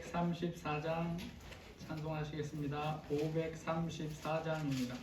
534장 찬송하시겠습니다. 534장입니다.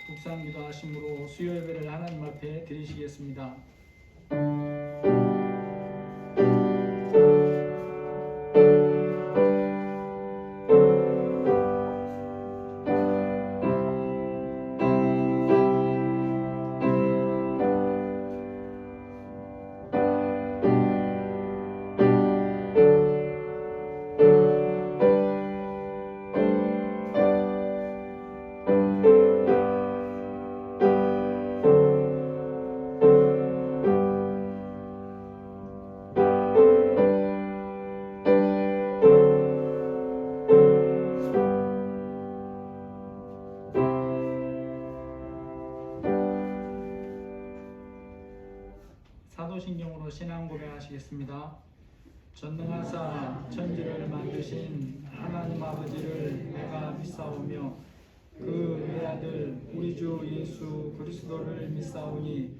묵상기도 하심으로 수요 예배를 하나님 앞에 드리시겠습니다. 사도신경으로 신앙 고백하시겠습니다. 전능하사 천지를 만드신 하나님 아버지를 내가 믿사오며 그 외아들 우리 주 예수 그리스도를 믿사오니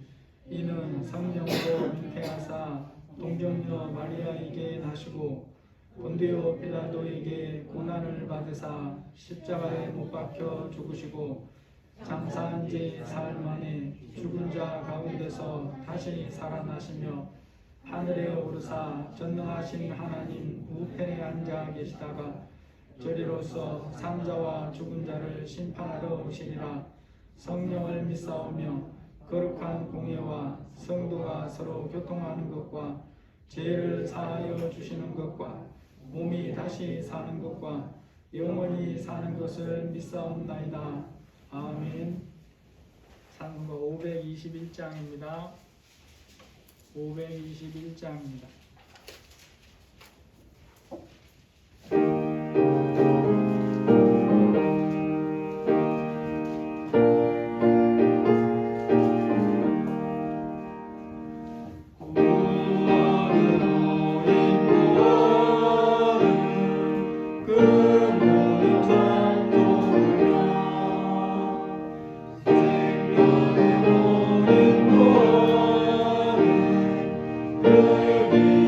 이는 성령으로 잉태하사 동정녀 마리아에게 나시고 본디오 빌라도에게 고난을 받으사 십자가에 못 박혀 죽으시고 장사한 지 사흘 만에 죽은 자 가운데서 다시 살아나시며 하늘에 오르사 전능하신 하나님 우편에 앉아 계시다가 저리로서 산자와 죽은 자를 심판하러 오시리라. 성령을 믿사오며 거룩한 공예와 성도가 서로 교통하는 것과 죄를 사하여 주시는 것과 몸이 다시 사는 것과 영원히 사는 것을 믿사옵나이다. 아멘. 상가 521장입니다. 521장입니다. Amen.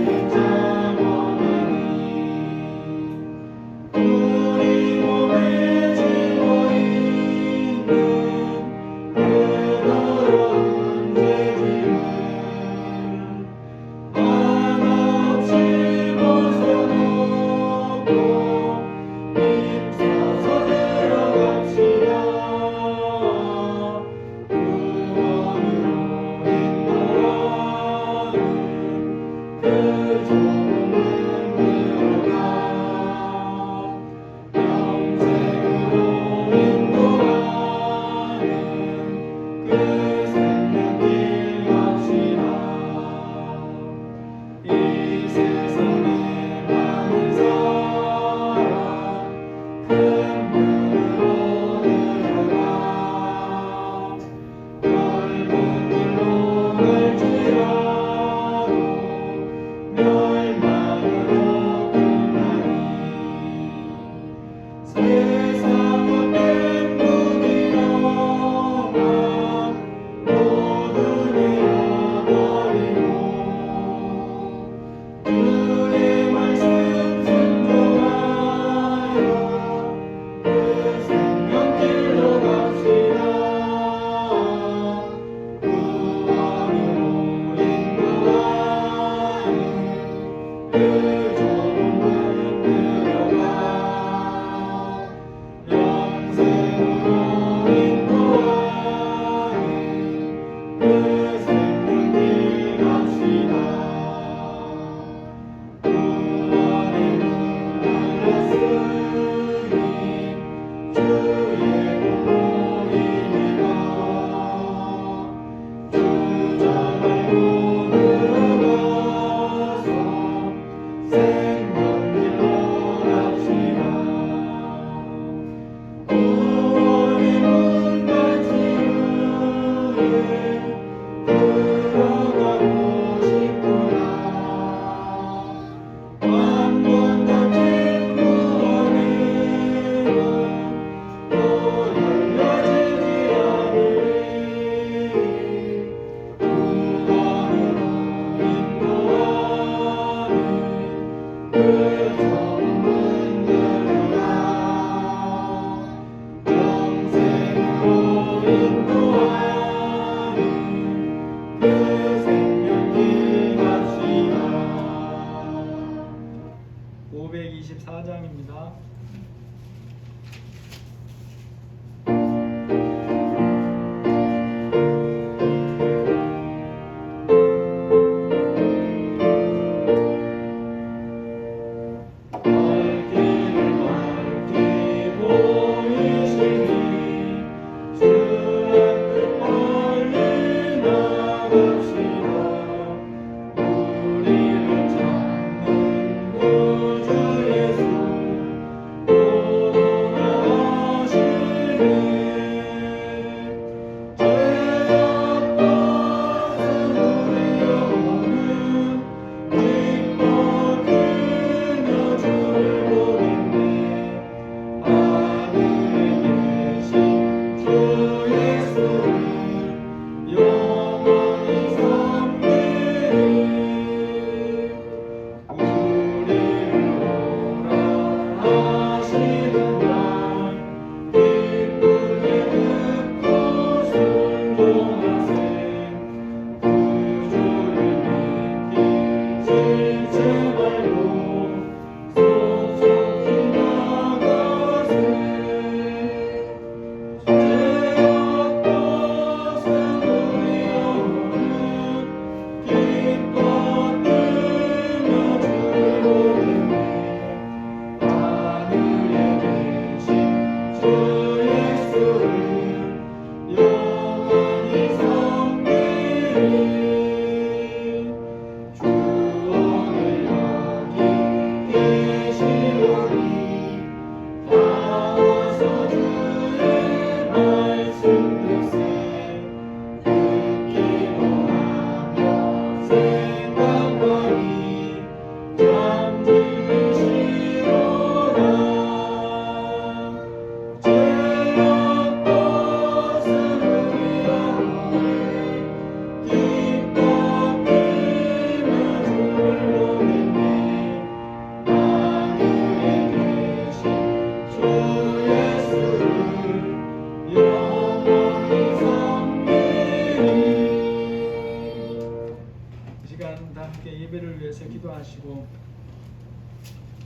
기도하시고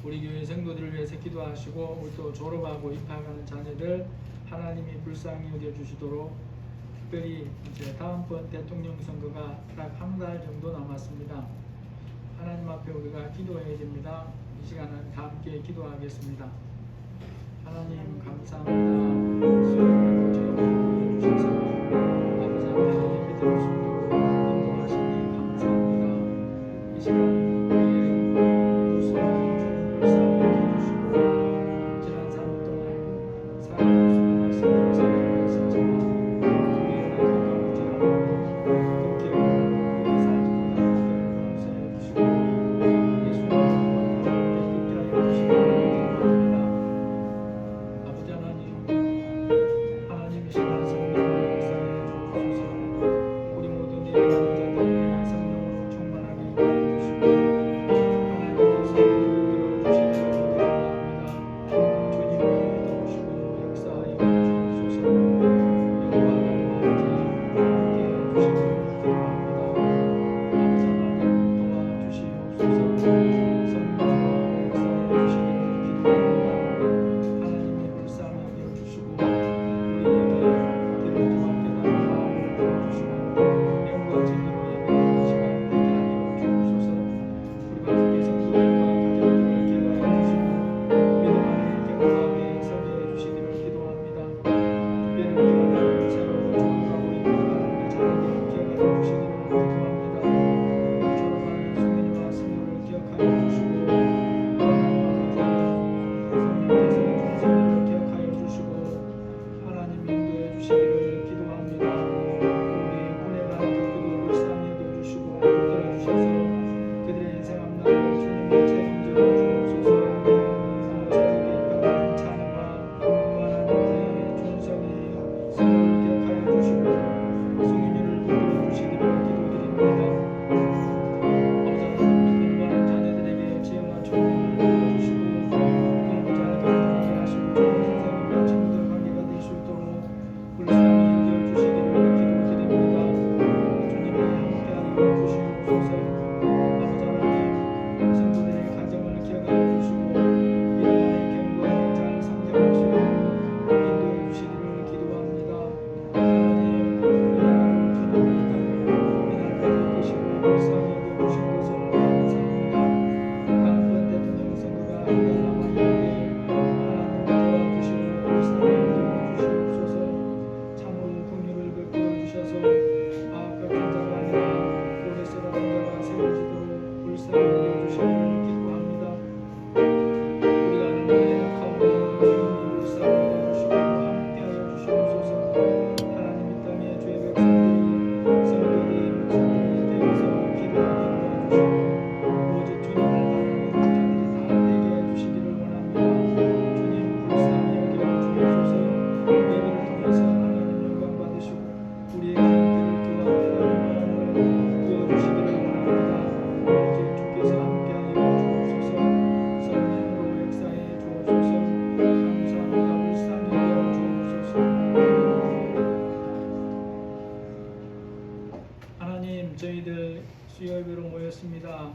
우리 교회 성도들을 위해서 기도하시고 우리 또 졸업하고 입학하는 자녀들 하나님이 불쌍히 여겨주시도록, 특별히 이제 다음번 대통령 선거가 딱 한 달 정도 남았습니다. 하나님 앞에 우리가 기도해야 됩니다. 이 시간은 다 함께 기도하겠습니다. 하나님 감사합니다. 수요일에 저희를 보여주셔서 아버지 앞에 예배드릴 수 있도록 인도하시니 감사합니다. 이 시간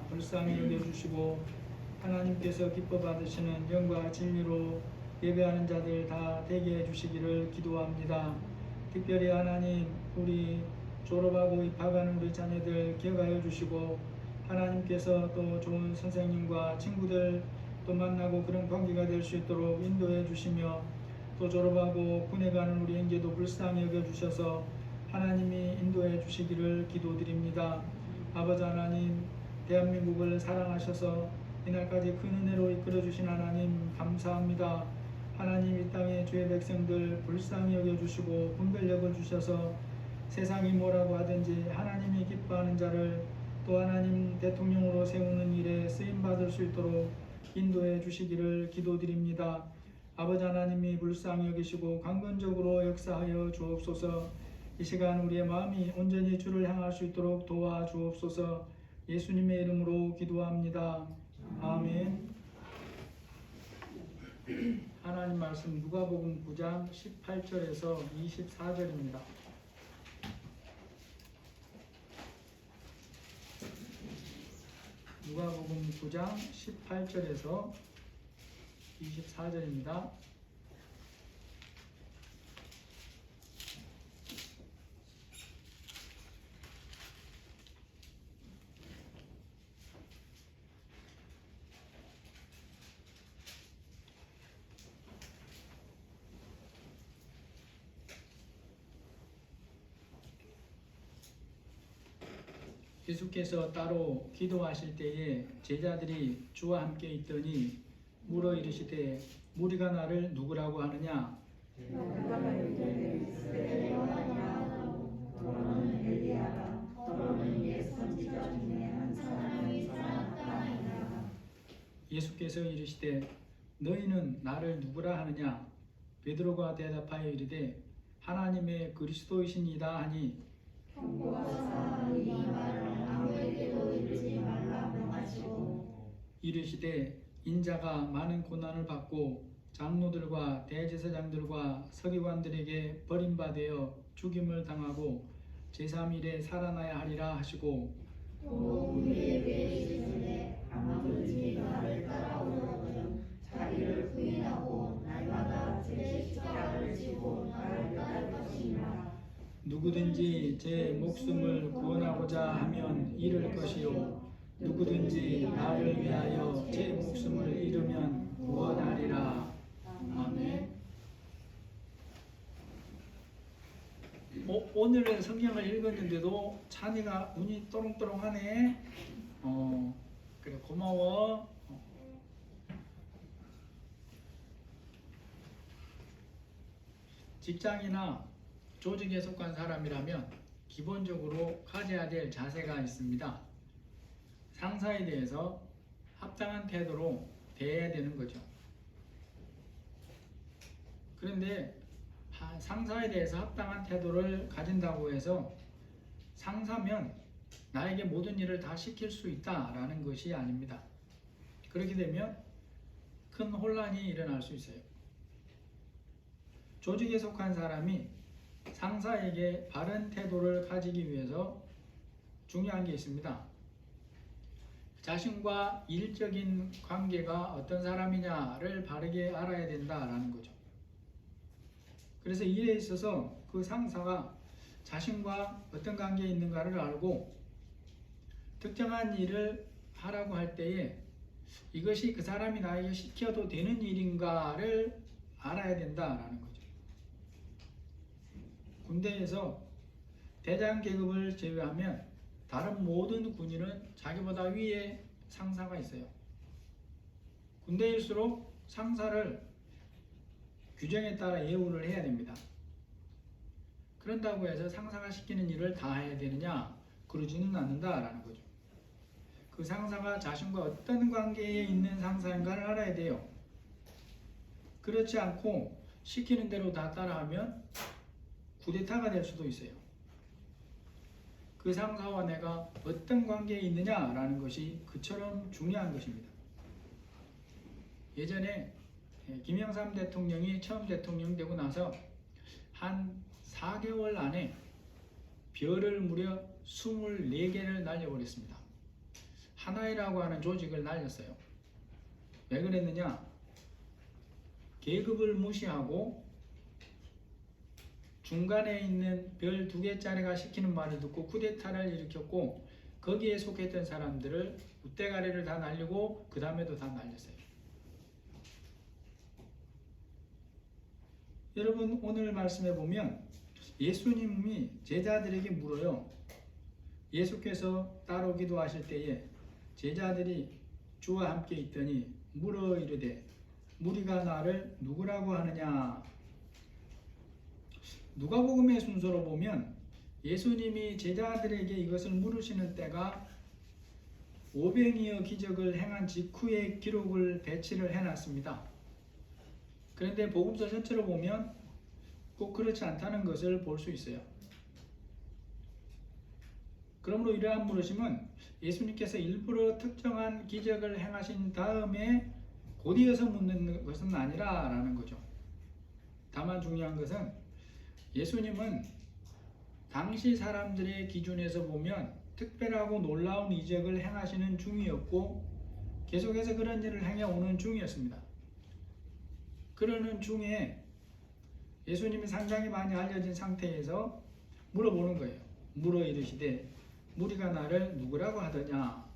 불쌍히 여겨주시고 하나님께서 기뻐 받으시는 영과 진리로 예배하는 자들 다 되게 해주시기를 기도합니다. 특별히 하나님, 우리 졸업하고 입학하는 우리 자녀들 기억하여 주시고 하나님께서 또 좋은 선생님과 친구들 또 만나고 그런 관계가 될 수 있도록 인도해 주시며, 또 졸업하고 군에 가는 우리 형제도 불쌍히 여겨주셔서 하나님이 인도해 주시기를 기도드립니다. 아버지 하나님, 대한민국을 사랑하셔서 이날까지 큰 은혜로 이끌어주신 하나님 감사합니다. 하나님, 이 땅의 주의 백성들 불쌍히 여겨주시고 분별력을 주셔서 세상이 뭐라고 하든지 하나님이 기뻐하는 자를 또 하나님 대통령으로 세우는 일에 쓰임받을 수 있도록 인도해 주시기를 기도드립니다. 아버지 하나님이 불쌍히 여기시고 강건적으로 역사하여 주옵소서. 이 시간 우리의 마음이 온전히 주를 향할 수 있도록 도와주옵소서. 예수님의 이름으로 기도합니다. 아멘. 하나님 말씀 누가복음 9장 18절에서 24절입니다. 누가복음 9장 18절에서 24절입니다. 예수께서 따로 기도하실 때에 제자들이 주와 함께 있더니 물어 이르시되 무리가 나를 누구라고 하느냐? 예수께서 이르시되 너희는 나를 누구라 하느냐? 베드로가 대답하여 이르되 하나님의 그리스도이시니이다 하니 이르시되 인자가 많은 고난을 받고 장로들과 대제사장들과 서기관들에게 버림받아 죽임을 당하고 제3일에 살아나야 하리라 하시고 또 우리에게 이르시되 아무든지 나를 따라오려거든 자기를 부인하고 날마다 제 십자가를 지고 나를 따를 것이니라. 누구든지 제 목숨을 구원하고자 하면 잃을 것이요 누구든지 나를 위하여 제 목숨을 잃으면 구원하리라. 아멘. 오늘은 성경을 읽었는데도 찬이가 눈이 또롱또롱하네. 그래 고마워. 직장이나 조직에 속한 사람이라면 기본적으로 가져야 될 자세가 있습니다. 상사에 대해서 합당한 태도로 대해야 되는 거죠. 그런데 상사에 대해서 합당한 태도를 가진다고 해서 상사면 나에게 모든 일을 다 시킬 수 있다라는 것이 아닙니다. 그렇게 되면 큰 혼란이 일어날 수 있어요. 조직에 속한 사람이 상사에게 바른 태도를 가지기 위해서 중요한 게 있습니다. 자신과 일적인 관계가 어떤 사람이냐를 바르게 알아야 된다라는 거죠. 그래서 일에 있어서 그 상사가 자신과 어떤 관계에 있는가를 알고 특정한 일을 하라고 할 때에 이것이 그 사람이 나에게 시켜도 되는 일인가를 알아야 된다라는 거죠. 군대에서 대장 계급을 제외하면 다른 모든 군인은 자기보다 위에 상사가 있어요. 군대일수록 상사를 규정에 따라 예우를 해야 됩니다. 그런다고 해서 상사가 시키는 일을 다 해야 되느냐? 그러지는 않는다라는 거죠. 그 상사가 자신과 어떤 관계에 있는 상사인가를 알아야 돼요. 그렇지 않고 시키는 대로 다 따라하면 쿠데타가 될 수도 있어요. 그 상사와 내가 어떤 관계에 있느냐라는 것이 그처럼 중요한 것입니다. 예전에 김영삼 대통령이 처음 대통령 되고 나서 한 4개월 안에 별을 무려 24개를 날려버렸습니다. 하나이라고 하는 조직을 날렸어요. 왜 그랬느냐? 계급을 무시하고 중간에 있는 별 2개짜리가 시키는 말을 듣고 쿠데타를 일으켰고 거기에 속했던 사람들을 우대가리를 다 날리고 그 다음에도 다 날렸어요. 여러분 오늘 말씀에 보면 예수님이 제자들에게 물어요. 예수께서 따로 기도하실 때에 제자들이 주와 함께 있더니 물어 이르되 무리가 나를 누구라고 하느냐? 누가복음의 순서로 보면 예수님이 제자들에게 이것을 물으시는 때가 오병이어 기적을 행한 직후의 기록을 배치를 해놨습니다. 그런데 복음서 전체로 보면 꼭 그렇지 않다는 것을 볼 수 있어요. 그러므로 이러한 물으심은 예수님께서 일부러 특정한 기적을 행하신 다음에 곧이어서 묻는 것은 아니라라는 거죠. 다만 중요한 것은 예수님은 당시 사람들의 기준에서 보면 특별하고 놀라운 이적을 행하시는 중이었고 계속해서 그런 일을 행해오는 중이었습니다. 그러는 중에 예수님이 상당히 많이 알려진 상태에서 물어보는 거예요. 물어 이르시되 무리가 나를 누구라고 하더냐.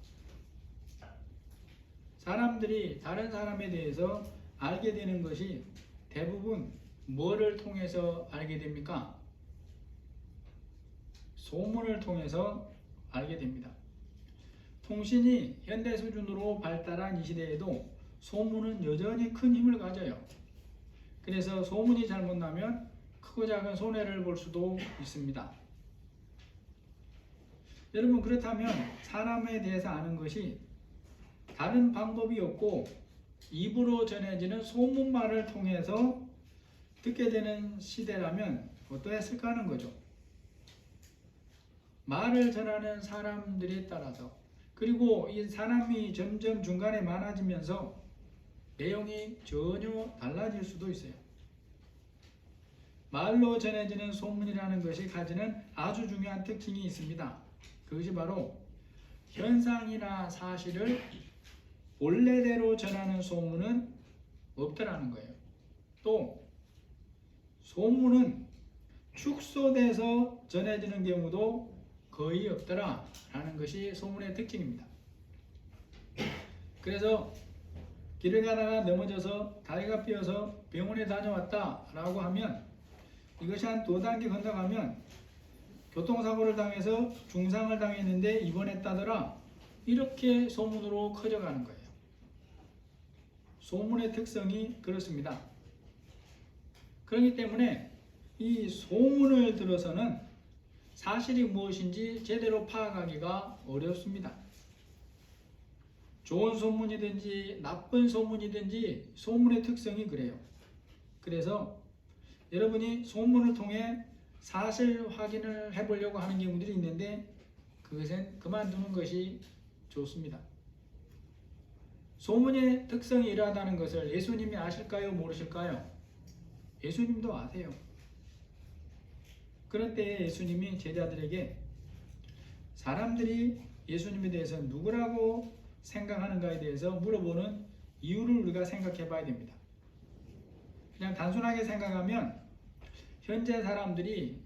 사람들이 다른 사람에 대해서 알게 되는 것이 대부분 뭐를 통해서 알게 됩니까? 소문을 통해서 알게 됩니다. 통신이 현대 수준으로 발달한 이 시대에도 소문은 여전히 큰 힘을 가져요. 그래서 소문이 잘못 나면 크고 작은 손해를 볼 수도 있습니다. 여러분, 그렇다면 사람에 대해서 아는 것이 다른 방법이 없고 입으로 전해지는 소문말을 통해서 듣게 되는 시대라면 어떠했을까 하는 거죠. 말을 전하는 사람들에 따라서, 그리고 이 사람이 점점 중간에 많아지면서 내용이 전혀 달라질 수도 있어요. 말로 전해지는 소문이라는 것이 가지는 아주 중요한 특징이 있습니다. 그것이 바로 현상이나 사실을 본래대로 전하는 소문은 없더라는 거예요. 또 소문은 축소돼서 전해지는 경우도 거의 없더라라는 것이 소문의 특징입니다. 그래서 길을 가다가 넘어져서 다리가 삐어서 병원에 다녀왔다라고 하면 이것이 한 2단계 건너가면 교통사고를 당해서 중상을 당했는데 입원했다더라, 이렇게 소문으로 커져가는 거예요. 소문의 특성이 그렇습니다. 그렇기 때문에 이 소문을 들어서는 사실이 무엇인지 제대로 파악하기가 어렵습니다. 좋은 소문이든지 나쁜 소문이든지 소문의 특성이 그래요. 그래서 여러분이 소문을 통해 사실 확인을 해보려고 하는 경우들이 있는데 그것은 그만두는 것이 좋습니다. 소문의 특성이 이러하다는 것을 예수님이 아실까요? 모르실까요? 예수님도 아세요. 그럴 때 예수님이 제자들에게 사람들이 예수님에 대해서 누구라고 생각하는가에 대해서 물어보는 이유를 우리가 생각해 봐야 됩니다. 그냥 단순하게 생각하면 현재 사람들이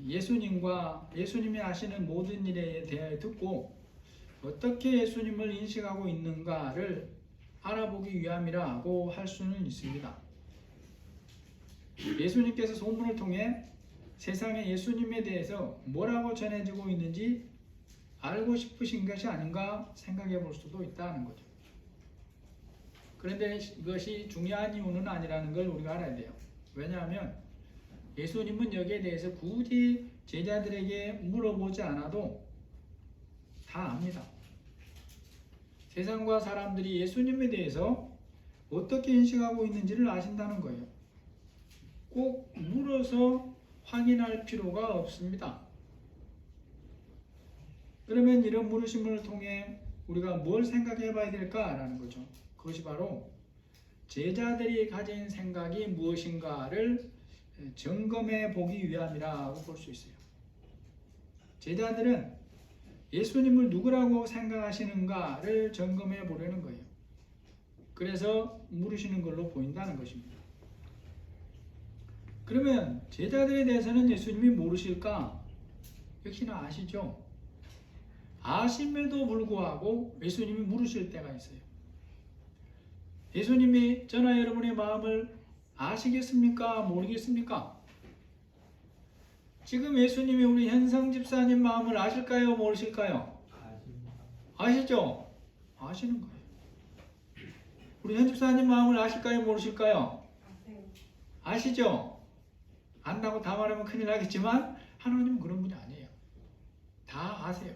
예수님과 예수님이 하시는 모든 일에 대하여 듣고 어떻게 예수님을 인식하고 있는가를 알아보기 위함이라고 할 수는 있습니다. 예수님께서 소문을 통해 세상에 예수님에 대해서 뭐라고 전해지고 있는지 알고 싶으신 것이 아닌가 생각해 볼 수도 있다는 거죠. 그런데 이것이 중요한 이유는 아니라는 걸 우리가 알아야 돼요. 왜냐하면 예수님은 여기에 대해서 굳이 제자들에게 물어보지 않아도 다 압니다. 세상과 사람들이 예수님에 대해서 어떻게 인식하고 있는지를 아신다는 거예요. 꼭 물어서 확인할 필요가 없습니다. 그러면 이런 물으심을 통해 우리가 뭘 생각해 봐야 될까라는 거죠. 그것이 바로 제자들이 가진 생각이 무엇인가를 점검해 보기 위함이라고 볼 수 있어요. 제자들은 예수님을 누구라고 생각하시는가를 점검해 보려는 거예요. 그래서 물으시는 걸로 보인다는 것입니다. 그러면 제자들에 대해서는 예수님이 모르실까? 역시나 아시죠? 아심에도 불구하고 예수님이 물으실 때가 있어요. 예수님이 저나 여러분의 마음을 아시겠습니까? 모르겠습니까? 지금 예수님이 우리 현성 집사님 마음을 아실까요? 모르실까요? 아시죠? 아시는 거예요. 우리 현 집사님 마음을 아실까요? 모르실까요? 아시죠? 안다고 다 말하면 큰일 나겠지만 하나님은 그런 분이 아니에요. 다 아세요.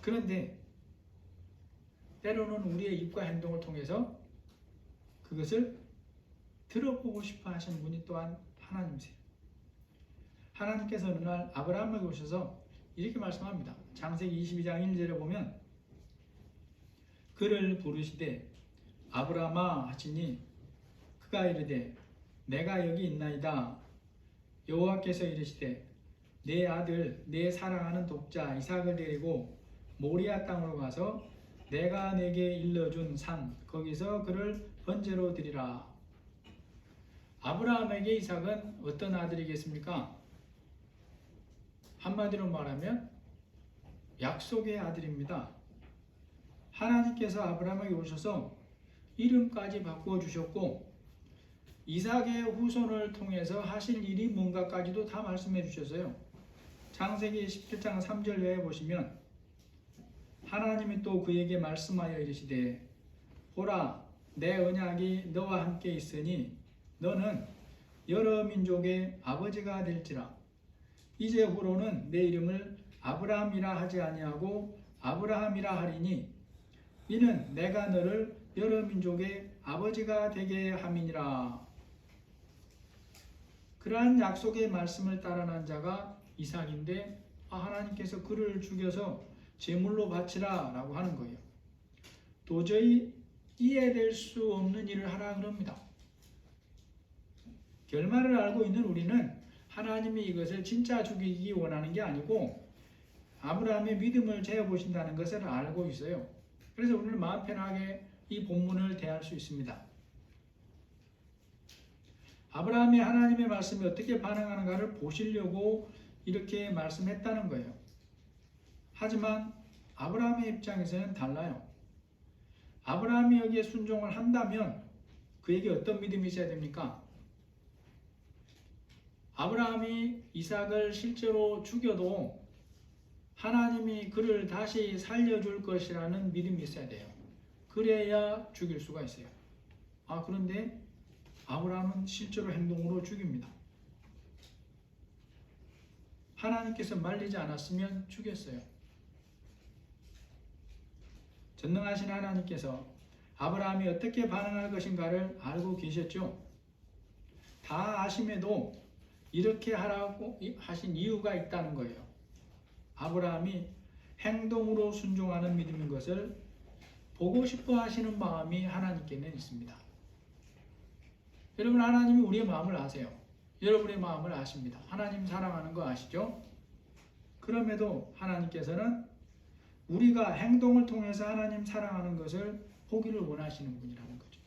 그런데 때로는 우리의 입과 행동을 통해서 그것을 들어보고 싶어 하시는 분이 또한 하나님이세요. 하나님께서 어느 날 아브라함에게 오셔서 이렇게 말씀합니다. 창세기 22장 1절에 보면 그를 부르시되 아브라함아 하시니 그가 이르되 내가 여기 있나이다. 여호와께서 이르시되 내 아들 내 사랑하는 독자 이삭을 데리고 모리아 땅으로 가서 내가 내게 일러준 산 거기서 그를 번제로 드리라. 아브라함에게 이삭은 어떤 아들이겠습니까? 한마디로 말하면 약속의 아들입니다. 하나님께서 아브라함에게 오셔서 이름까지 바꾸어 주셨고 이삭의 후손을 통해서 하실 일이 뭔가까지도 다 말씀해 주셨어요. 창세기 17장 3절에 보시면 하나님이 또 그에게 말씀하여 이르시되 보라 내 언약이 너와 함께 있으니 너는 여러 민족의 아버지가 될지라. 이제후로는 내 이름을 아브라함이라 하지 아니하고 아브라함이라 하리니 이는 내가 너를 여러 민족의 아버지가 되게 함이니라. 그러한 약속의 말씀을 따라 난 자가 이삭인데 하나님께서 그를 죽여서 제물로 바치라 라고 하는 거예요. 도저히 이해될 수 없는 일을 하라 그럽니다. 결말을 알고 있는 우리는 하나님이 이것을 진짜 죽이기 원하는 게 아니고 아브라함의 믿음을 재어보신다는 것을 알고 있어요. 그래서 오늘 마음 편하게 이 본문을 대할 수 있습니다. 아브라함이 하나님의 말씀에 어떻게 반응하는가를 보시려고 이렇게 말씀했다는 거예요. 하지만 아브라함의 입장에서는 달라요. 아브라함이 여기에 순종을 한다면 그에게 어떤 믿음이 있어야 됩니까? 아브라함이 이삭을 실제로 죽여도 하나님이 그를 다시 살려줄 것이라는 믿음이 있어야 돼요. 그래야 죽일 수가 있어요. 그런데 아브라함은 실제로 행동으로 죽입니다. 하나님께서 말리지 않았으면 죽였어요. 전능하신 하나님께서 아브라함이 어떻게 반응할 것인가를 알고 계셨죠. 다 아심에도 이렇게 하라고 하신 이유가 있다는 거예요. 아브라함이 행동으로 순종하는 믿음인 것을 보고 싶어 하시는 마음이 하나님께는 있습니다. 여러분, 하나님이 우리의 마음을 아세요. 여러분의 마음을 아십니다. 하나님 사랑하는 거 아시죠? 그럼에도 하나님께서는 우리가 행동을 통해서 하나님 사랑하는 것을 보기를 원하시는 분이라는 거죠.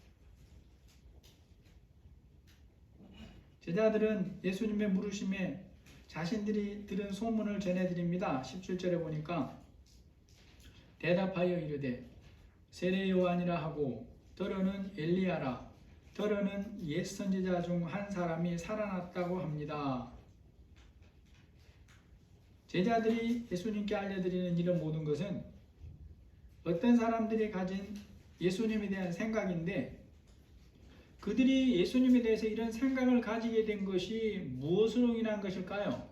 제자들은 예수님의 물으심에 자신들이 들은 소문을 전해드립니다. 17절에 보니까 대답하여 이르되 세례 요한이라 하고 더러는 엘리야라 더러는 옛 선지자 중 한 사람이 살아났다고 합니다. 제자들이 예수님께 알려드리는 이런 모든 것은 어떤 사람들이 가진 예수님에 대한 생각인데 그들이 예수님에 대해서 이런 생각을 가지게 된 것이 무엇으로 인한 것일까요?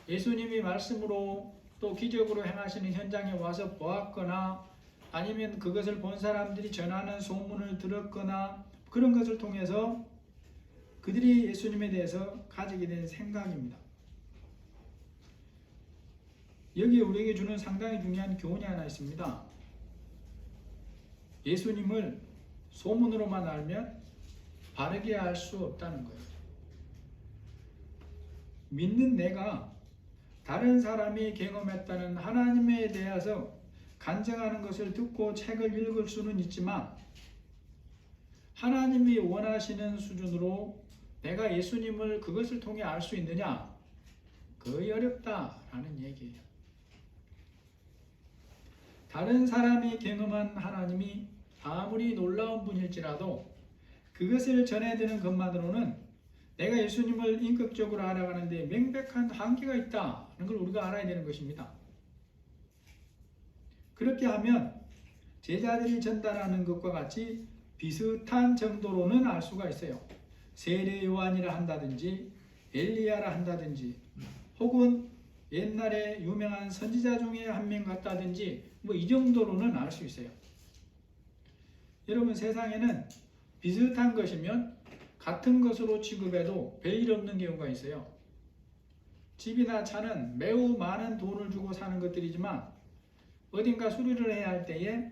예수님이 말씀으로 또 기적으로 행하시는 현장에 와서 보았거나 아니면 그것을 본 사람들이 전하는 소문을 들었거나 그런 것을 통해서 그들이 예수님에 대해서 가지게 된 생각입니다. 여기 우리에게 주는 상당히 중요한 교훈이 하나 있습니다. 예수님을 소문으로만 알면 바르게 알 수 없다는 거예요. 믿는 내가 다른 사람이 경험했다는 하나님에 대해서 간증하는 것을 듣고 책을 읽을 수는 있지만 하나님이 원하시는 수준으로 내가 예수님을 그것을 통해 알 수 있느냐? 거의 어렵다라는 얘기예요. 다른 사람이 경험한 하나님이 아무리 놀라운 분일지라도 그것을 전해드는 것만으로는 내가 예수님을 인격적으로 알아가는데 명백한 한계가 있다는 걸 우리가 알아야 되는 것입니다. 그렇게 하면 제자들이 전달하는 것과 같이 비슷한 정도로는 알 수가 있어요. 세례 요한이라 한다든지 엘리야라 한다든지 혹은 옛날에 유명한 선지자 중에 한 명 같다든지 뭐 이 정도로는 알 수 있어요. 여러분, 세상에는 비슷한 것이면 같은 것으로 취급해도 별일 없는 경우가 있어요. 집이나 차는 매우 많은 돈을 주고 사는 것들이지만 어딘가 수리를 해야 할 때에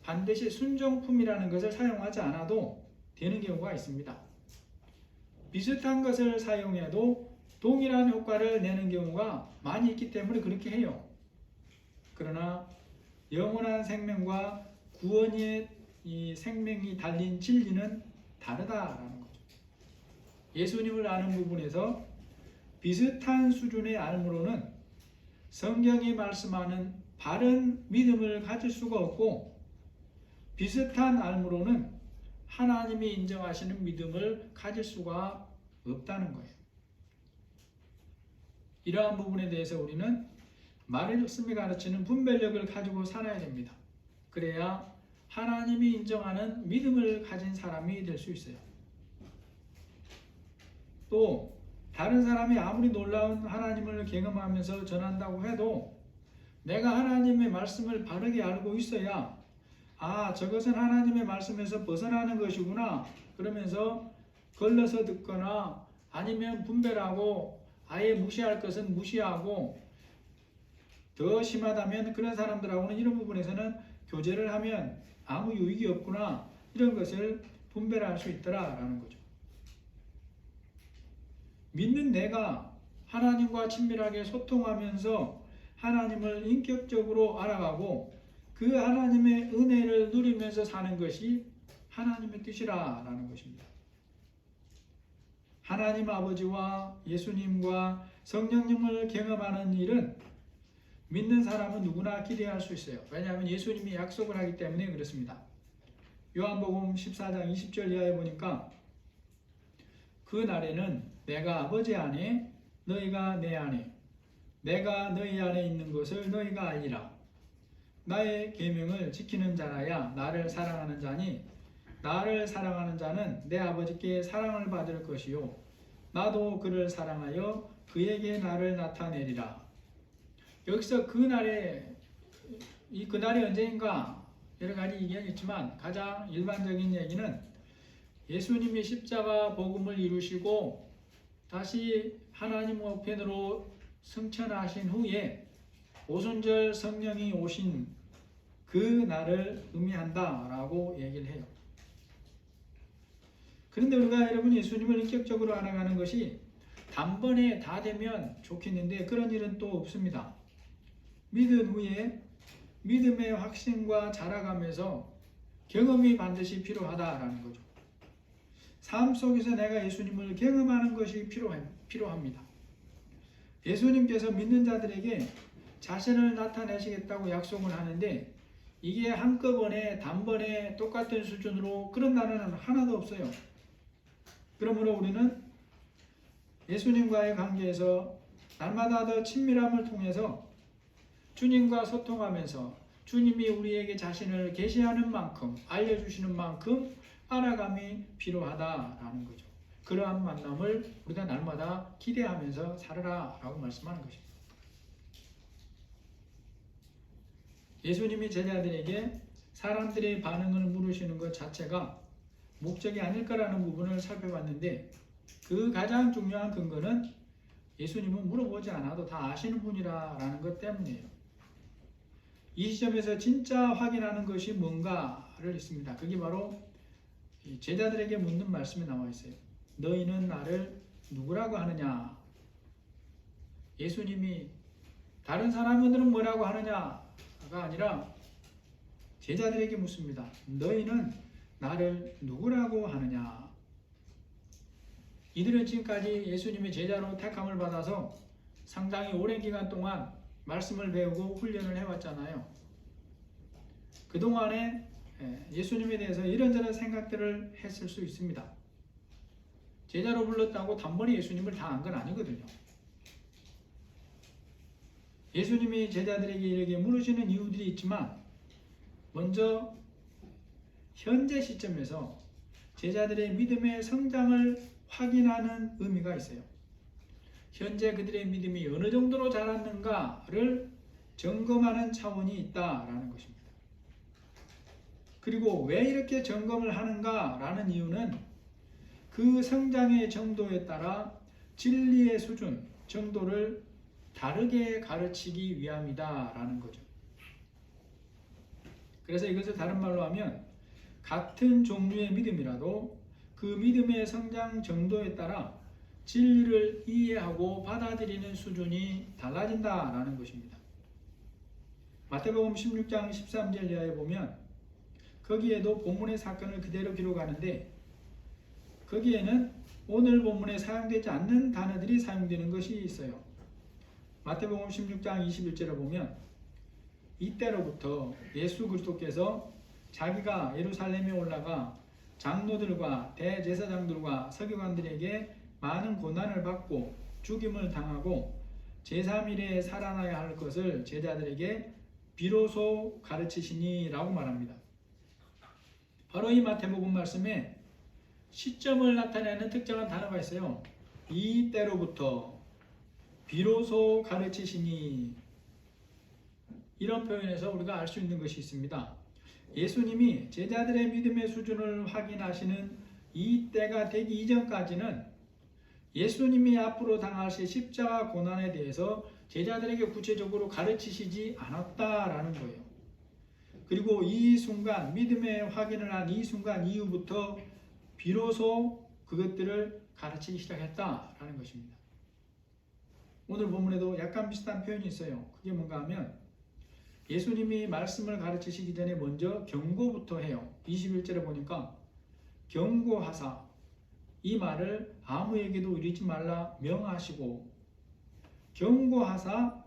반드시 순정품이라는 것을 사용하지 않아도 되는 경우가 있습니다. 비슷한 것을 사용해도 동일한 효과를 내는 경우가 많이 있기 때문에 그렇게 해요. 그러나 영원한 생명과 구원의 이 생명이 달린 진리는 다르다라는 거죠. 예수님을 아는 부분에서 비슷한 수준의 알므로는 성경이 말씀하는 바른 믿음을 가질 수가 없고, 비슷한 알므로는 하나님이 인정하시는 믿음을 가질 수가 없다는 거예요. 이러한 부분에 대해서 우리는 말씀이 가르치는 분별력을 가지고 살아야 됩니다. 그래야 하나님이 인정하는 믿음을 가진 사람이 될 수 있어요. 또 다른 사람이 아무리 놀라운 하나님을 경험하면서 전한다고 해도 내가 하나님의 말씀을 바르게 알고 있어야 저것은 하나님의 말씀에서 벗어나는 것이구나 그러면서 걸러서 듣거나 아니면 분별하고 아예 무시할 것은 무시하고, 더 심하다면 그런 사람들하고는 이런 부분에서는 교제를 하면 아무 유익이 없구나, 이런 것을 분별할 수 있더라라는 거죠. 믿는 내가 하나님과 친밀하게 소통하면서 하나님을 인격적으로 알아가고 그 하나님의 은혜를 누리면서 사는 것이 하나님의 뜻이라는 것입니다. 하나님 아버지와 예수님과 성령님을 경험하는 일은 믿는 사람은 누구나 기대할 수 있어요. 왜냐하면 예수님이 약속을 하기 때문에 그렇습니다. 요한복음 14장 20절 이하에 보니까 그 날에는 내가 아버지 안에 너희가 내 안에 내가 너희 안에 있는 것을 너희가 알리라. 나의 계명을 지키는 자라야 나를 사랑하는 자니 나를 사랑하는 자는 내 아버지께 사랑을 받을 것이요 나도 그를 사랑하여 그에게 나를 나타내리라. 여기서 그날이 언제인가 여러 가지 의견이 있지만 가장 일반적인 얘기는 예수님이 십자가 복음을 이루시고 다시 하나님 우편으로 승천하신 후에 오순절 성령이 오신 그 날을 의미한다라고 얘기를 해요. 그런데 우리가 여러분 예수님을 인격적으로 알아가는 것이 단번에 다 되면 좋겠는데 그런 일은 또 없습니다. 믿은 후에 믿음의 확신과 자라가면서 경험이 반드시 필요하다라는 거죠. 삶 속에서 내가 예수님을 경험하는 것이 필요합니다. 예수님께서 믿는 자들에게 자신을 나타내시겠다고 약속을 하는데 이게 한꺼번에 단번에 똑같은 수준으로 그런 날은 하나도 없어요. 그러므로 우리는 예수님과의 관계에서 날마다 더 친밀함을 통해서 주님과 소통하면서 주님이 우리에게 자신을 계시하는 만큼 알려주시는 만큼 알아감이 필요하다라는 거죠. 그러한 만남을 우리가 날마다 기대하면서 살아라 라고 말씀하는 것입니다. 예수님이 제자들에게 사람들의 반응을 물으시는 것 자체가 목적이 아닐까라는 부분을 살펴봤는데 그 가장 중요한 근거는 예수님은 물어보지 않아도 다 아시는 분이라는 것 때문이에요. 이 시점에서 진짜 확인하는 것이 뭔가를 있습니다. 그게 바로 제자들에게 묻는 말씀이 나와 있어요. 너희는 나를 누구라고 하느냐? 예수님이 다른 사람들은 뭐라고 하느냐가 아니라 제자들에게 묻습니다. 너희는 나를 누구라고 하느냐? 이들은 지금까지 예수님의 제자로 택함을 받아서 상당히 오랜 기간 동안 말씀을 배우고 훈련을 해왔잖아요. 그동안에 예수님에 대해서 이런저런 생각들을 했을 수 있습니다. 제자로 불렀다고 단번에 예수님을 다 안 건 아니거든요. 예수님이 제자들에게 이렇게 물으시는 이유들이 있지만 먼저 현재 시점에서 제자들의 믿음의 성장을 확인하는 의미가 있어요. 현재 그들의 믿음이 어느 정도로 자랐는가를 점검하는 차원이 있다라는 것입니다. 그리고 왜 이렇게 점검을 하는가라는 이유는 그 성장의 정도에 따라 진리의 수준, 정도를 다르게 가르치기 위함이다라는 거죠. 그래서 이것을 다른 말로 하면 같은 종류의 믿음이라도 그 믿음의 성장 정도에 따라 진리를 이해하고 받아들이는 수준이 달라진다라는 것입니다. 마태복음 16장 13절 이하에 보면 거기에도 본문의 사건을 그대로 기록하는데 거기에는 오늘 본문에 사용되지 않는 단어들이 사용되는 것이 있어요. 마태복음 16장 21절을 보면 이때로부터 예수 그리스도께서 자기가 예루살렘에 올라가 장로들과 대제사장들과 서기관들에게 많은 고난을 받고 죽임을 당하고 제3일에 살아나야 할 것을 제자들에게 비로소 가르치시니 라고 말합니다. 바로 이 마태복음 말씀에 시점을 나타내는 특정한 단어가 있어요. 이때로부터 비로소 가르치시니, 이런 표현에서 우리가 알 수 있는 것이 있습니다. 예수님이 제자들의 믿음의 수준을 확인하시는 이 때가 되기 이전까지는 예수님이 앞으로 당하실 십자가 고난에 대해서 제자들에게 구체적으로 가르치시지 않았다라는 거예요. 그리고 이 순간, 믿음의 확인을 한 이 순간 이후부터 비로소 그것들을 가르치기 시작했다라는 것입니다. 오늘 본문에도 약간 비슷한 표현이 있어요. 그게 뭔가 하면 예수님이 말씀을 가르치시기 전에 먼저 경고부터 해요. 21절에 보니까 경고하사, 이 말을 아무에게도 이르지 말라 명하시고, 경고하사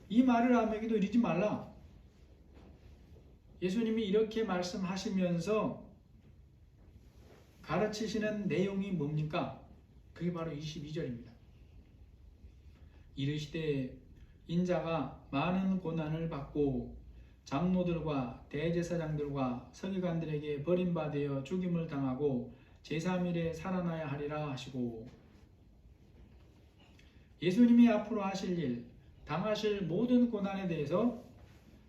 이 말을 아무에게도 이르지 말라. 예수님이 이렇게 말씀하시면서 가르치시는 내용이 뭡니까? 그게 바로 22절입니다. 이르시되 인자가 많은 고난을 받고 장로들과 대제사장들과 서기관들에게 버림받아 죽임을 당하고 제3일에 살아나야 하리라 하시고, 예수님이 앞으로 하실 일, 당하실 모든 고난에 대해서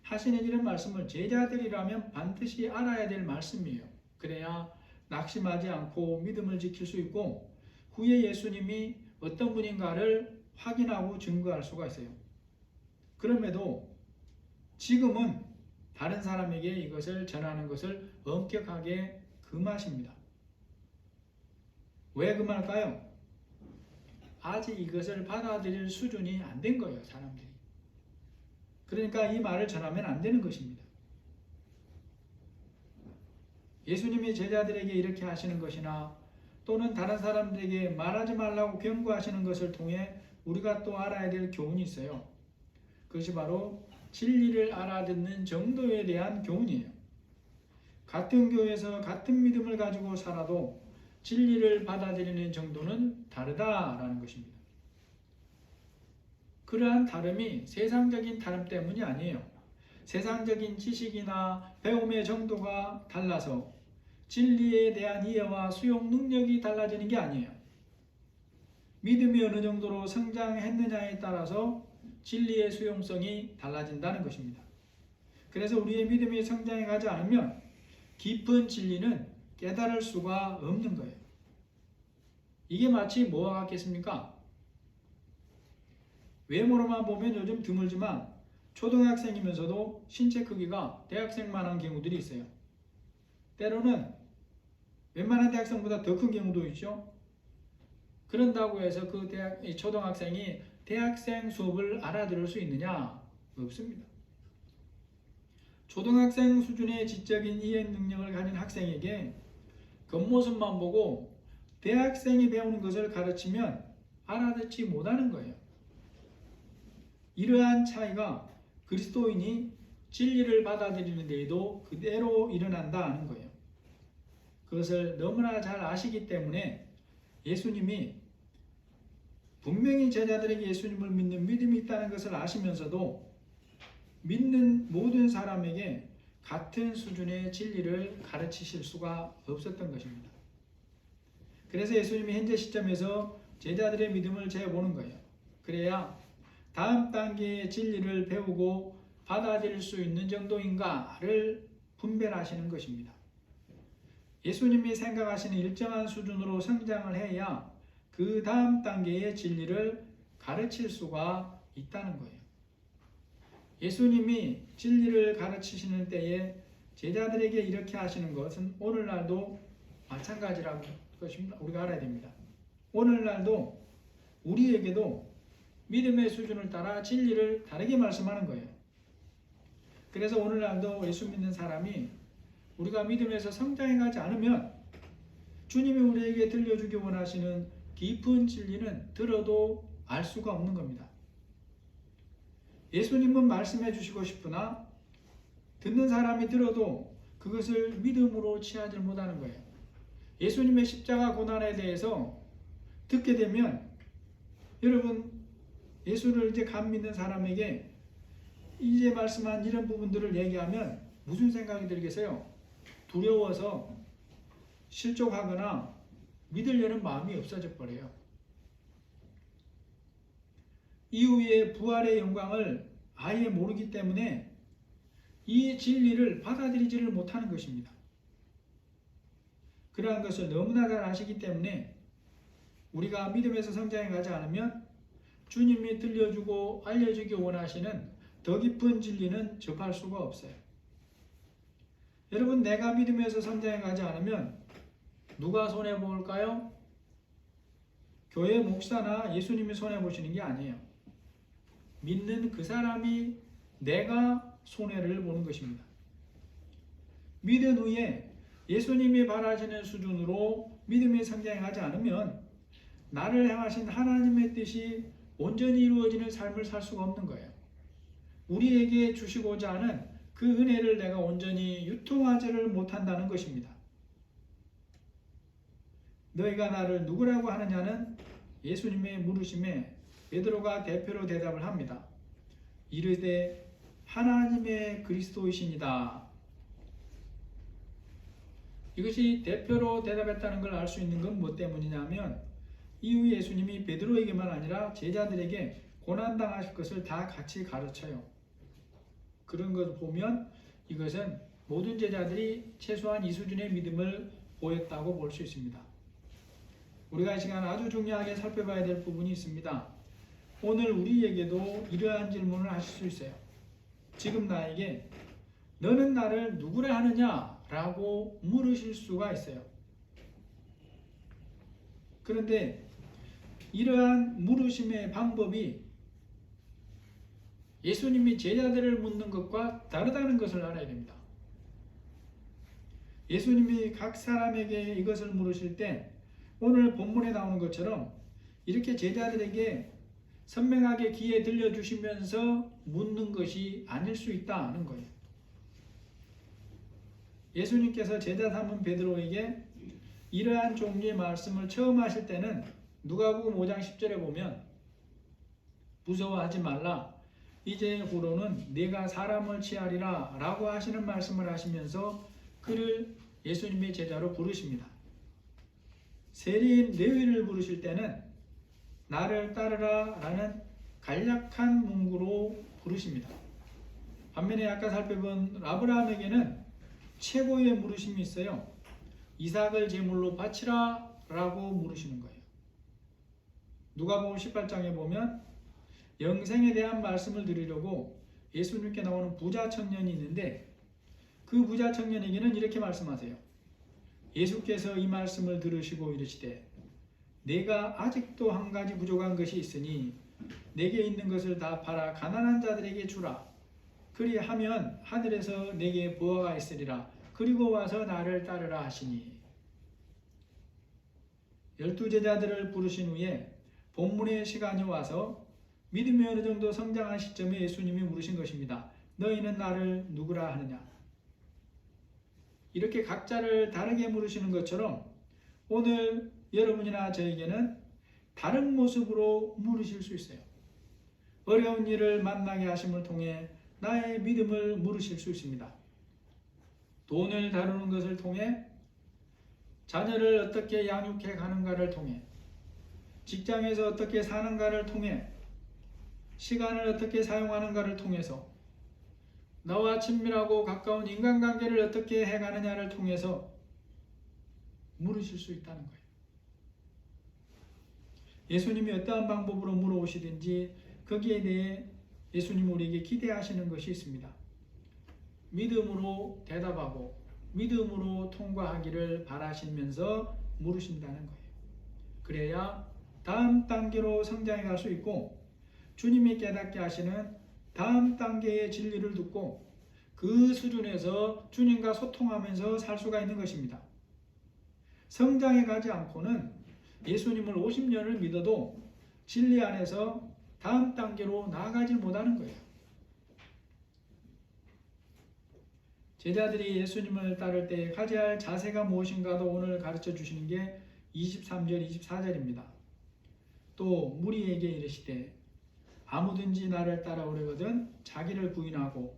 하시는 이런 말씀을 제자들이라면 반드시 알아야 될 말씀이에요. 그래야 낙심하지 않고 믿음을 지킬 수 있고 후에 예수님이 어떤 분인가를 확인하고 증거할 수가 있어요. 그럼에도 지금은 다른 사람에게 이것을 전하는 것을 엄격하게 금하십니다. 왜 금할까요? 아직 이것을 받아들일 수준이 안 된 거예요, 사람들이. 그러니까 이 말을 전하면 안 되는 것입니다. 예수님이 제자들에게 이렇게 하시는 것이나 또는 다른 사람들에게 말하지 말라고 경고하시는 것을 통해 우리가 또 알아야 될 교훈이 있어요. 그것이 바로 진리를 알아듣는 정도에 대한 교훈이에요. 같은 교회에서 같은 믿음을 가지고 살아도 진리를 받아들이는 정도는 다르다라는 것입니다. 그러한 다름이 세상적인 다름 때문이 아니에요. 세상적인 지식이나 배움의 정도가 달라서 진리에 대한 이해와 수용 능력이 달라지는 게 아니에요. 믿음이 어느 정도로 성장했느냐에 따라서 진리의 수용성이 달라진다는 것입니다. 그래서 우리의 믿음이 성장해 가지 않으면 깊은 진리는 깨달을 수가 없는 거예요. 이게 마치 뭐와 같겠습니까? 외모로만 보면 요즘 드물지만 초등학생이면서도 신체 크기가 대학생만한 경우들이 있어요. 때로는 웬만한 대학생보다 더 큰 경우도 있죠. 그런다고 해서 그 초등학생이 대학생 수업을 알아들을 수 있느냐? 없습니다. 초등학생 수준의 지적인 이해 능력을 가진 학생에게 겉모습만 보고 대학생이 배우는 것을 가르치면 알아듣지 못하는 거예요. 이러한 차이가 그리스도인이 진리를 받아들이는 데에도 그대로 일어난다는 거예요. 그것을 너무나 잘 아시기 때문에 예수님이 분명히 제자들에게 예수님을 믿는 믿음이 있다는 것을 아시면서도 믿는 모든 사람에게 같은 수준의 진리를 가르치실 수가 없었던 것입니다. 그래서 예수님이 현재 시점에서 제자들의 믿음을 재보는 거예요. 그래야 다음 단계의 진리를 배우고 받아들일 수 있는 정도인가를 분별하시는 것입니다. 예수님이 생각하시는 일정한 수준으로 성장을 해야 그 다음 단계의 진리를 가르칠 수가 있다는 거예요. 예수님이 진리를 가르치시는 때에 제자들에게 이렇게 하시는 것은 오늘날도 마찬가지라고 것입니다. 우리가 알아야 됩니다. 오늘날도 우리에게도 믿음의 수준을 따라 진리를 다르게 말씀하는 거예요. 그래서 오늘날도 예수 믿는 사람이 우리가 믿음에서 성장해가지 않으면 주님이 우리에게 들려주기 원하시는 깊은 진리는 들어도 알 수가 없는 겁니다. 예수님은 말씀해 주시고 싶으나 듣는 사람이 들어도 그것을 믿음으로 취하지 못하는 거예요. 예수님의 십자가 고난에 대해서 듣게 되면 여러분 예수를 이제 감 믿는 사람에게 이제 말씀한 이런 부분들을 얘기하면 무슨 생각이 들겠어요? 두려워서 실족하거나 믿으려는 마음이 없어져 버려요. 이후에 부활의 영광을 아예 모르기 때문에 이 진리를 받아들이지를 못하는 것입니다. 그러한 것을 너무나 잘 아시기 때문에 우리가 믿음에서 성장해 가지 않으면 주님이 들려주고 알려주기 원하시는 더 깊은 진리는 접할 수가 없어요. 여러분, 내가 믿음에서 성장해 가지 않으면 누가 손해볼까요? 교회 목사나 예수님이 손해보시는 게 아니에요. 믿는 그 사람이 내가 손해를 보는 것입니다. 믿은 후에 예수님이 바라시는 수준으로 믿음이 성장하지 않으면 나를 향하신 하나님의 뜻이 온전히 이루어지는 삶을 살 수가 없는 거예요. 우리에게 주시고자 하는 그 은혜를 내가 온전히 유통하지를 못한다는 것입니다. 너희가 나를 누구라고 하느냐는 예수님의 물으심에 베드로가 대표로 대답을 합니다. 이르되 하나님의 그리스도이시니이다. 이것이 대표로 대답했다는 걸 알 수 있는 건 뭐 때문이냐면 이후 예수님이 베드로에게만 아니라 제자들에게 고난당하실 것을 다 같이 가르쳐요. 그런 것을 보면 이것은 모든 제자들이 최소한 이 수준의 믿음을 보였다고 볼 수 있습니다. 우리가 이 시간 아주 중요하게 살펴봐야 될 부분이 있습니다. 오늘 우리에게도 이러한 질문을 하실 수 있어요. 지금 나에게 너는 나를 누구라 하느냐? 라고 물으실 수가 있어요. 그런데 이러한 물으심의 방법이 예수님이 제자들을 묻는 것과 다르다는 것을 알아야 됩니다. 예수님이 각 사람에게 이것을 물으실 때 오늘 본문에 나오는 것처럼 이렇게 제자들에게 선명하게 귀에 들려주시면서 묻는 것이 아닐 수 있다는 거예요. 예수님께서 제자 삼은 베드로에게 이러한 종류의 말씀을 처음 하실 때는 누가복음 5장 10절에 보면 무서워하지 말라 이제 후로는 네가 사람을 취하리라 라고 하시는 말씀을 하시면서 그를 예수님의 제자로 부르십니다. 세리인 레위를 부르실 때는 나를 따르라 라는 간략한 문구로 부르십니다. 반면에 아까 살펴본 아브라함에게는 최고의 물으심이 있어요. 이삭을 제물로 바치라 라고 물으시는 거예요. 누가복음 18장에 보면 영생에 대한 말씀을 드리려고 예수님께 나오는 부자 청년이 있는데 그 부자 청년에게는 이렇게 말씀하세요. 예수께서 이 말씀을 들으시고 이르시되 내가 아직도 한 가지 부족한 것이 있으니 내게 있는 것을 다 팔아 가난한 자들에게 주라. 그리하면 하늘에서 내게 보화가 있으리라. 그리고 와서 나를 따르라 하시니. 12제자들을 부르신 후에 본문의 시간이 와서 믿음이 어느 정도 성장한 시점에 예수님이 물으신 것입니다. 너희는 나를 누구라 하느냐? 이렇게 각자를 다르게 물으시는 것처럼 오늘 여러분이나 저에게는 다른 모습으로 물으실 수 있어요. 어려운 일을 만나게 하심을 통해 나의 믿음을 물으실 수 있습니다. 돈을 다루는 것을 통해 자녀를 어떻게 양육해 가는가를 통해 직장에서 어떻게 사는가를 통해 시간을 어떻게 사용하는가를 통해서 나와 친밀하고 가까운 인간관계를 어떻게 해가느냐를 통해서 물으실 수 있다는 거예요. 예수님이 어떠한 방법으로 물어오시든지 거기에 대해 예수님 우리에게 기대하시는 것이 있습니다. 믿음으로 대답하고 믿음으로 통과하기를 바라시면서 물으신다는 거예요. 그래야 다음 단계로 성장해 갈 수 있고 주님이 깨닫게 하시는 다음 단계의 진리를 듣고 그 수준에서 주님과 소통하면서 살 수가 있는 것입니다. 성장해 가지 않고는 예수님을 50년을 믿어도 진리 안에서 다음 단계로 나아가지 못하는 거예요. 제자들이 예수님을 따를 때 가져야 할 자세가 무엇인가도 오늘 가르쳐 주시는 게 23절, 24절입니다. 또 무리에게 이르시되 아무든지 나를 따라오려거든 자기를 부인하고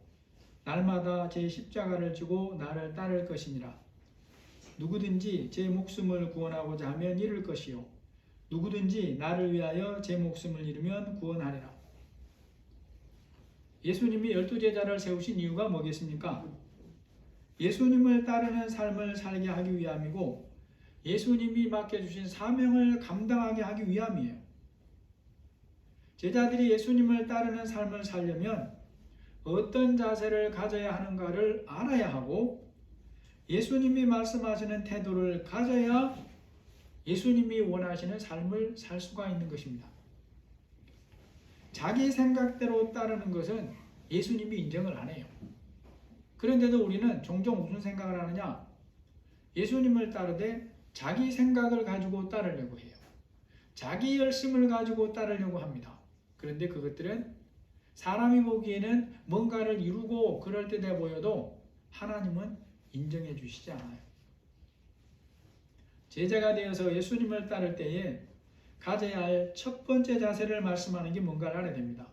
날마다 제 십자가를 지고 나를 따를 것이니라. 누구든지 제 목숨을 구원하고자 하면 잃을 것이요 누구든지 나를 위하여 제 목숨을 잃으면 구원하리라. 예수님이 12제자를 세우신 이유가 뭐겠습니까? 예수님을 따르는 삶을 살게 하기 위함이고 예수님이 맡겨주신 사명을 감당하게 하기 위함이에요. 제자들이 예수님을 따르는 삶을 살려면 어떤 자세를 가져야 하는가를 알아야 하고 예수님이 말씀하시는 태도를 가져야 예수님이 원하시는 삶을 살 수가 있는 것입니다. 자기 생각대로 따르는 것은 예수님이 인정을 안 해요. 그런데도 우리는 종종 무슨 생각을 하느냐? 예수님을 따르되 자기 생각을 가지고 따르려고 해요. 자기 열심을 가지고 따르려고 합니다. 그런데 그것들은 사람이 보기에는 뭔가를 이루고 그럴듯해 보여도 하나님은 인정해 주시지 않아요. 제자가 되어서 예수님을 따를 때에 가져야 할 첫 번째 자세를 말씀하는 게 뭔가를 알아야 됩니다.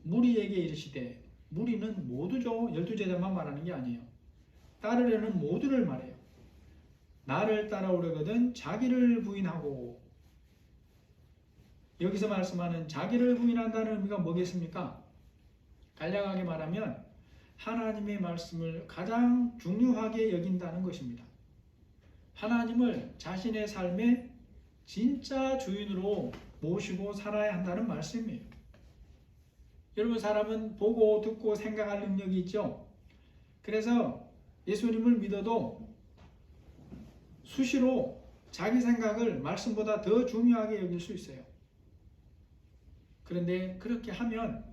무리에게 이르시되, 무리는 모두죠. 12제자만 말하는 게 아니에요. 따르려는 모두를 말해요. 나를 따라오려거든 자기를 부인하고. 여기서 말씀하는 자기를 부인한다는 의미가 뭐겠습니까? 간략하게 말하면 하나님의 말씀을 가장 중요하게 여긴다는 것입니다. 하나님을 자신의 삶의 진짜 주인으로 모시고 살아야 한다는 말씀이에요. 여러분, 사람은 보고 듣고 생각할 능력이 있죠. 그래서 예수님을 믿어도 수시로 자기 생각을 말씀보다 더 중요하게 여길 수 있어요. 그런데 그렇게 하면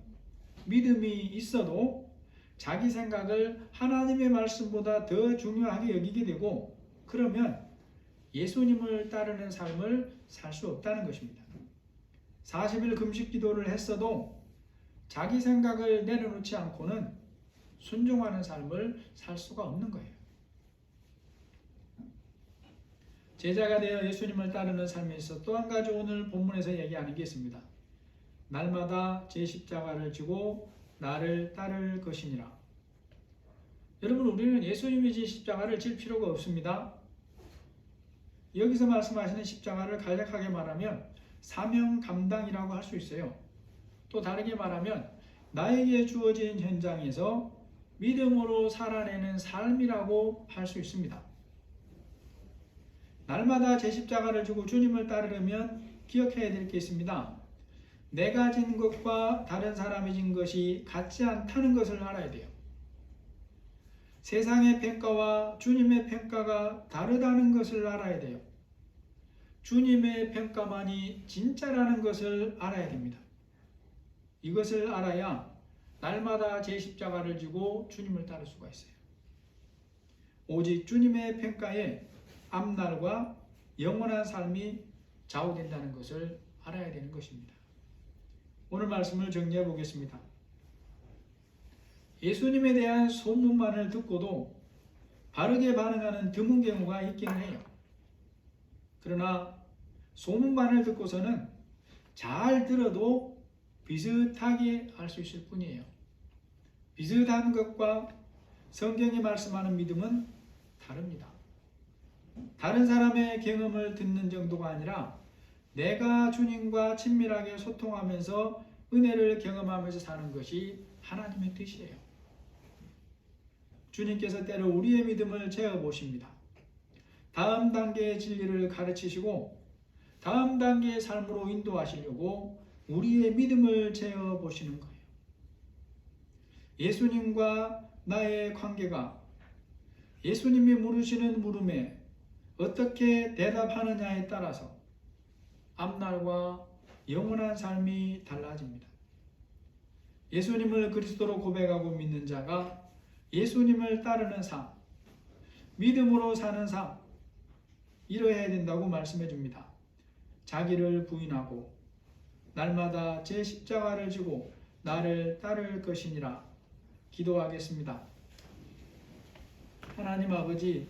믿음이 있어도 자기 생각을 하나님의 말씀보다 더 중요하게 여기게 되고 그러면 예수님을 따르는 삶을 살 수 없다는 것입니다. 40일 금식 기도를 했어도 자기 생각을 내려놓지 않고는 순종하는 삶을 살 수가 없는 거예요. 제자가 되어 예수님을 따르는 삶에 있어 또 한 가지 오늘 본문에서 얘기하는 게 있습니다. 날마다 제 십자가를 지고 나를 따를 것이니라. 여러분, 우리는 예수님이 지 십자가를 질 필요가 없습니다. 여기서 말씀하시는 십자가를 간략하게 말하면 사명 감당이라고 할 수 있어요. 또 다르게 말하면 나에게 주어진 현장에서 믿음으로 살아내는 삶이라고 할 수 있습니다. 날마다 제 십자가를 지고 주님을 따르려면 기억해야 될 게 있습니다. 내가 진 것과 다른 사람이 진 것이 같지 않다는 것을 알아야 돼요. 세상의 평가와 주님의 평가가 다르다는 것을 알아야 돼요. 주님의 평가만이 진짜라는 것을 알아야 됩니다. 이것을 알아야 날마다 제 십자가를 지고 주님을 따를 수가 있어요. 오직 주님의 평가에 앞날과 영원한 삶이 좌우된다는 것을 알아야 되는 것입니다. 오늘 말씀을 정리해 보겠습니다. 예수님에 대한 소문만을 듣고도 바르게 반응하는 드문 경우가 있기는 해요. 그러나 소문만을 듣고서는 잘 들어도 비슷하게 할 수 있을 뿐이에요. 비슷한 것과 성경이 말씀하는 믿음은 다릅니다. 다른 사람의 경험을 듣는 정도가 아니라 내가 주님과 친밀하게 소통하면서 은혜를 경험하면서 사는 것이 하나님의 뜻이에요. 주님께서 때로 우리의 믿음을 재어보십니다. 다음 단계의 진리를 가르치시고 다음 단계의 삶으로 인도하시려고 우리의 믿음을 재어보시는 거예요. 예수님과 나의 관계가 예수님이 물으시는 물음에 어떻게 대답하느냐에 따라서 앞날과 영원한 삶이 달라집니다. 예수님을 그리스도로 고백하고 믿는 자가 예수님을 따르는 삶, 믿음으로 사는 삶, 이뤄야 된다고 말씀해 줍니다. 자기를 부인하고 날마다 제 십자가를 지고 나를 따를 것이니라. 기도하겠습니다. 하나님 아버지,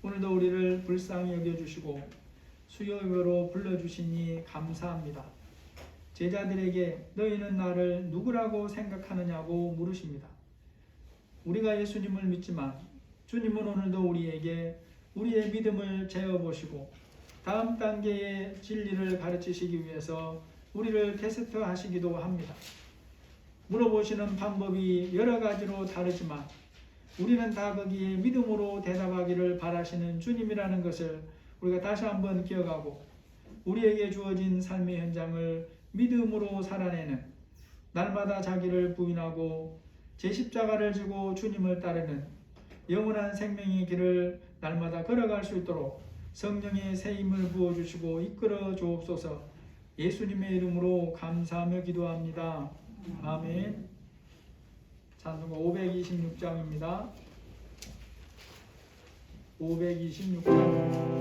오늘도 우리를 불쌍히 여겨주시고 수요예배로 불러주시니 감사합니다. 제자들에게 너희는 나를 누구라고 생각하느냐고 물으십니다. 우리가 예수님을 믿지만 주님은 오늘도 우리에게 우리의 믿음을 재어보시고 다음 단계의 진리를 가르치시기 위해서 우리를 테스트하시기도 합니다. 물어보시는 방법이 여러 가지로 다르지만 우리는 다 거기에 믿음으로 대답하기를 바라시는 주님이라는 것을 우리가 다시 한번 기억하고 우리에게 주어진 삶의 현장을 믿음으로 살아내는, 날마다 자기를 부인하고 제 십자가를 지고 주님을 따르는 영원한 생명의 길을 날마다 걸어갈 수 있도록 성령의 새 힘을 부어주시고 이끌어 주옵소서. 예수님의 이름으로 감사하며 기도합니다. 아멘. 찬송가 526장입니다. 526장.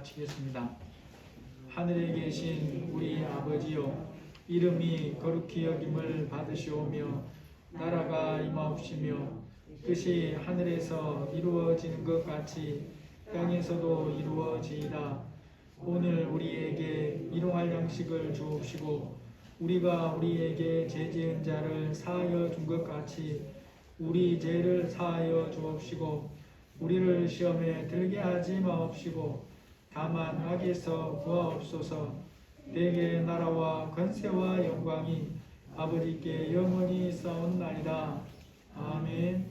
마치겠습니다. 하늘에 계신 우리 아버지요, 이름이 거룩히 여김을 받으시오며 나라가 임하옵시며 뜻이 하늘에서 이루어지는 것 같이 땅에서도 이루어지이다. 오늘 우리에게 일용할 양식을 주옵시고 우리가 우리에게 죄 지은 자를 사하여 준 것 같이 우리 죄를 사하여 주옵시고 우리를 시험에 들게 하지 마옵시고 다만 악에서 구하옵소서. 내게 나라와 권세와 영광이 아버지께 영원히 있사옵나이다. 아멘.